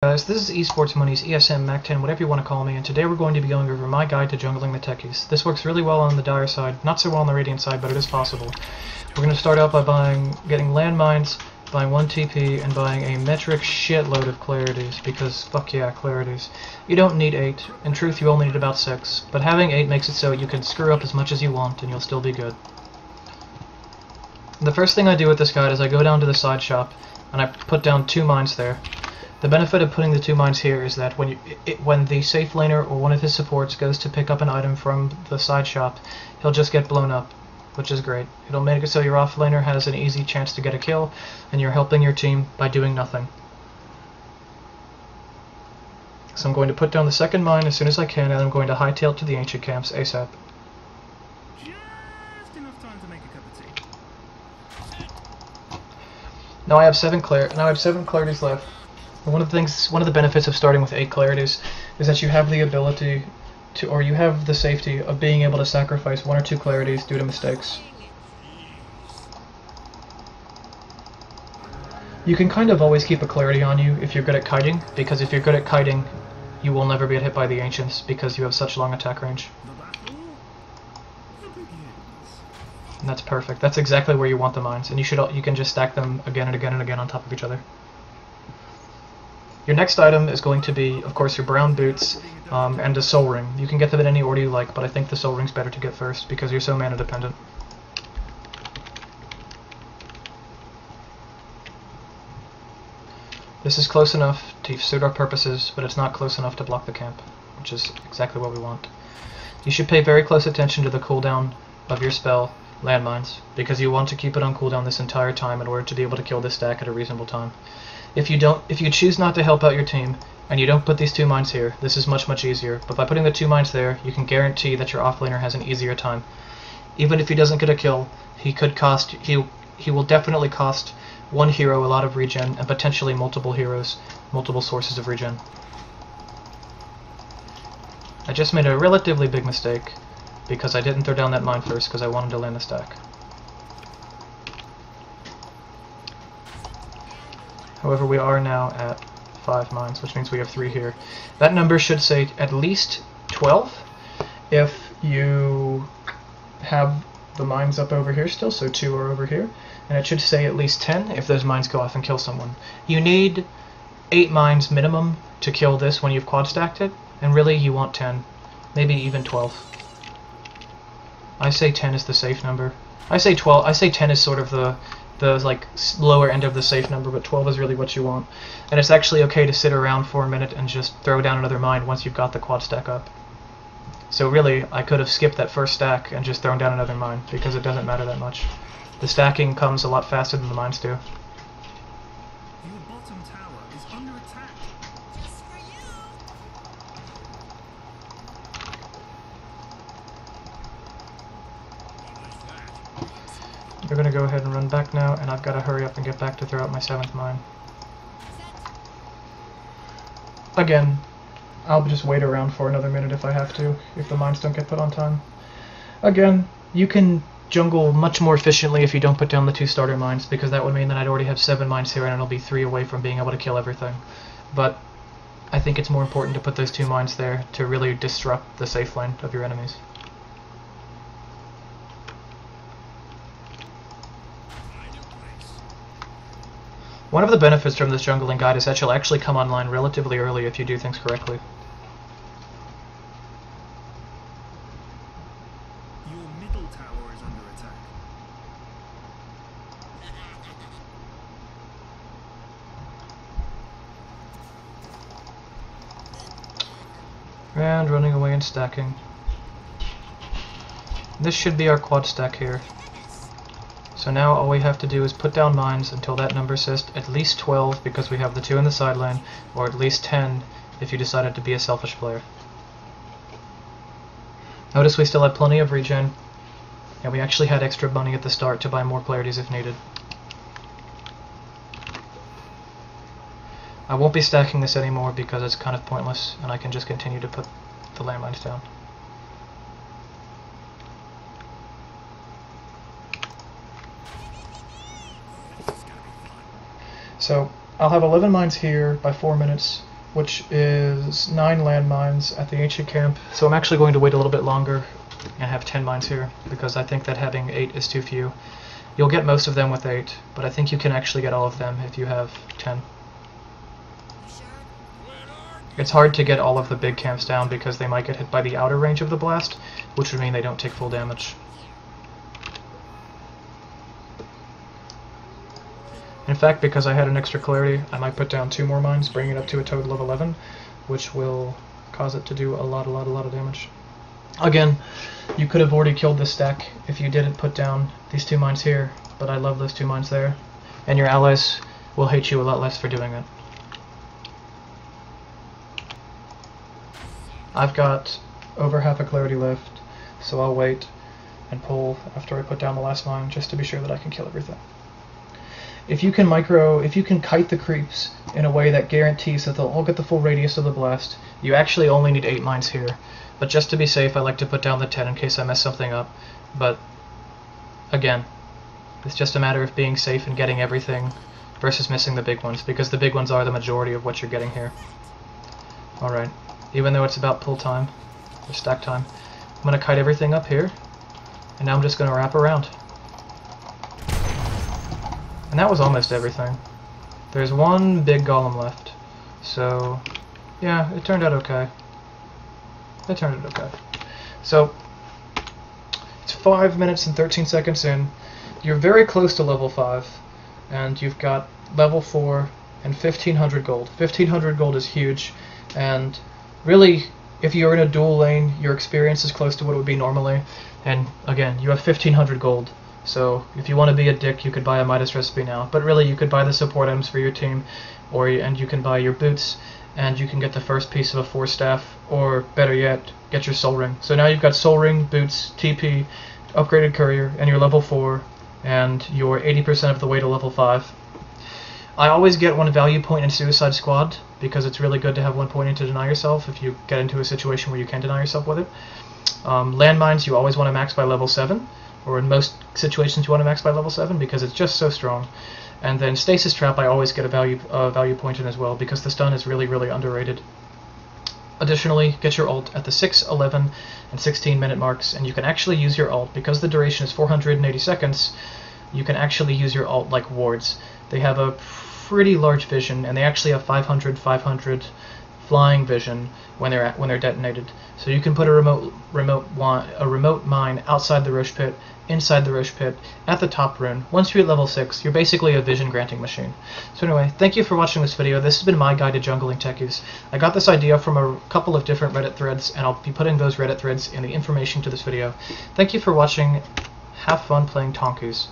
Guys, this is Esports Money's ESM Mac 10, whatever you want to call me, and today we're going to be going over my guide to jungling the Techies. This works really well on the Dire side, not so well on the Radiant side, but it is possible. We're going to start out by getting landmines, buying 1 TP, and buying a metric shitload of clarities, because fuck yeah, clarities. You don't need 8. In truth, you only need about 6, but having 8 makes it so you can screw up as much as you want, and you'll still be good. The first thing I do with this guide is I go down to the side shop, and I put down 2 mines there. The benefit of putting the 2 mines here is that when the safe laner or one of his supports goes to pick up an item from the side shop, he'll just get blown up, which is great. It'll make it so your off laner has an easy chance to get a kill, and you're helping your team by doing nothing. So I'm going to put down the second mine as soon as I can, and I'm going to hightail to the ancient camps ASAP. Just enough time to make a cup of tea. Now I have 7 clarities left. One of the benefits of starting with 8 clarities is that you have the ability to, or you have the safety of being able to sacrifice 1 or 2 clarities due to mistakes. You can kind of always keep a clarity on you if you're good at kiting, because if you're good at kiting, you will never get hit by the ancients because you have such long attack range. And that's perfect. That's exactly where you want the mines, and you can just stack them again and again and again on top of each other. Your next item is going to be, of course, your brown boots and a soul ring. You can get them in any order you like, but I think the soul ring's better to get first because you're so mana dependent. This is close enough to suit our purposes, but it's not close enough to block the camp, which is exactly what we want. You should pay very close attention to the cooldown of your spell, landmines, because you want to keep it on cooldown this entire time in order to be able to kill this stack at a reasonable time. If you choose not to help out your team, and you don't put these 2 mines here, this is much easier, but by putting the 2 mines there, you can guarantee that your offlaner has an easier time. Even if he doesn't get a kill, he will definitely cost 1 hero a lot of regen, and potentially multiple heroes, multiple sources of regen. I just made a relatively big mistake, because I didn't throw down that mine first, because I wanted to land the stack. However, we are now at 5 mines, which means we have 3 here. That number should say at least 12 if you have the mines up over here still, so 2 are over here. And it should say at least 10 if those mines go off and kill someone. You need 8 mines minimum to kill this when you've quad stacked it, and really you want 10, maybe even 12. I say 10 is the safe number. I say 10 is sort of the like lower end of the safe number, but 12 is really what you want. And it's actually okay to sit around for a minute and just throw down another mine once you've got the quad stack up. So really, I could have skipped that first stack and just thrown down another mine, because it doesn't matter that much. The stacking comes a lot faster than the mines do. Your bottom tower is under attack. Just for you. We're going to go ahead and run back now, and I've got to hurry up and get back to throw out my 7th mine. Again, I'll just wait around for another minute if I have to, if the mines don't get put on time. Again, you can jungle much more efficiently if you don't put down the 2 starter mines, because that would mean that I'd already have 7 mines here and it'll be 3 away from being able to kill everything. But I think it's more important to put those 2 mines there to really disrupt the safe lane of your enemies. One of the benefits from this jungling guide is that you'll actually come online relatively early if you do things correctly. Your middle tower is under attack. And running away and stacking. This should be our quad stack here. So now all we have to do is put down mines until that number says at least 12 because we have the 2 in the side lane, or at least 10 if you decided to be a selfish player. Notice we still had plenty of regen, and we actually had extra money at the start to buy more clarities if needed. I won't be stacking this anymore because it's kind of pointless, and I can just continue to put the landmines down. So I'll have 11 mines here by 4 minutes, which is 9 landmines at the ancient camp. So I'm actually going to wait a little bit longer and have 10 mines here, because I think that having 8 is too few. You'll get most of them with 8, but I think you can actually get all of them if you have 10. It's hard to get all of the big camps down because they might get hit by the outer range of the blast, which would mean they don't take full damage. In fact, because I had an extra clarity, I might put down 2 more mines, bringing it up to a total of 11, which will cause it to do a lot of damage. Again, you could have already killed this stack if you didn't put down these 2 mines here, but I love those 2 mines there, and your allies will hate you a lot less for doing it. I've got over half a clarity left, so I'll wait and pull after I put down the last mine, just to be sure that I can kill everything. If you can kite the creeps in a way that guarantees that they'll all get the full radius of the blast, you actually only need 8 mines here. But just to be safe, I like to put down the 10 in case I mess something up. But again, it's just a matter of being safe and getting everything versus missing the big ones, because the big ones are the majority of what you're getting here. Alright, even though it's about pull time, or stack time, I'm going to kite everything up here, and now I'm just going to wrap around. And that was almost everything. There's 1 big golem left, so yeah, it turned out okay. So, it's 5 minutes and 13 seconds in. You're very close to level 5, and you've got level 4 and 1500 gold. 1500 gold is huge, and really, if you're in a dual lane, your experience is close to what it would be normally, and again, you have 1500 gold. So, if you want to be a dick, you could buy a Midas recipe now, but really you could buy the support items for your team, and you can buy your boots, and you can get the first piece of a 4 staff, or better yet, get your soul ring. So now you've got soul ring, boots, TP, upgraded courier, and you're level 4, and you're 80% of the way to level 5. I always get 1 value point in Suicide Squad, because it's really good to have 1 point in to deny yourself if you get into a situation where you can deny yourself with it. Landmines you always want to max by level 7, or in most situations you want to max by level 7 because it's just so strong. And then Stasis Trap I always get a value point in as well, because the stun is really underrated. Additionally, get your ult at the 6, 11, and 16 minute marks, and you can actually use your ult, because the duration is 480 seconds, you can actually use your ult like wards. They have a pretty large vision, and they actually have 500 flying vision when they're detonated. So you can put a remote mine outside the Roche Pit, inside the Roche Pit, at the top rune. Once you're at level 6, you're basically a vision granting machine. So anyway, thank you for watching this video. This has been my guide to jungling techies. I got this idea from a couple of different Reddit threads, and I'll be putting those Reddit threads in the information to this video. Thank you for watching. Have fun playing Tonkus.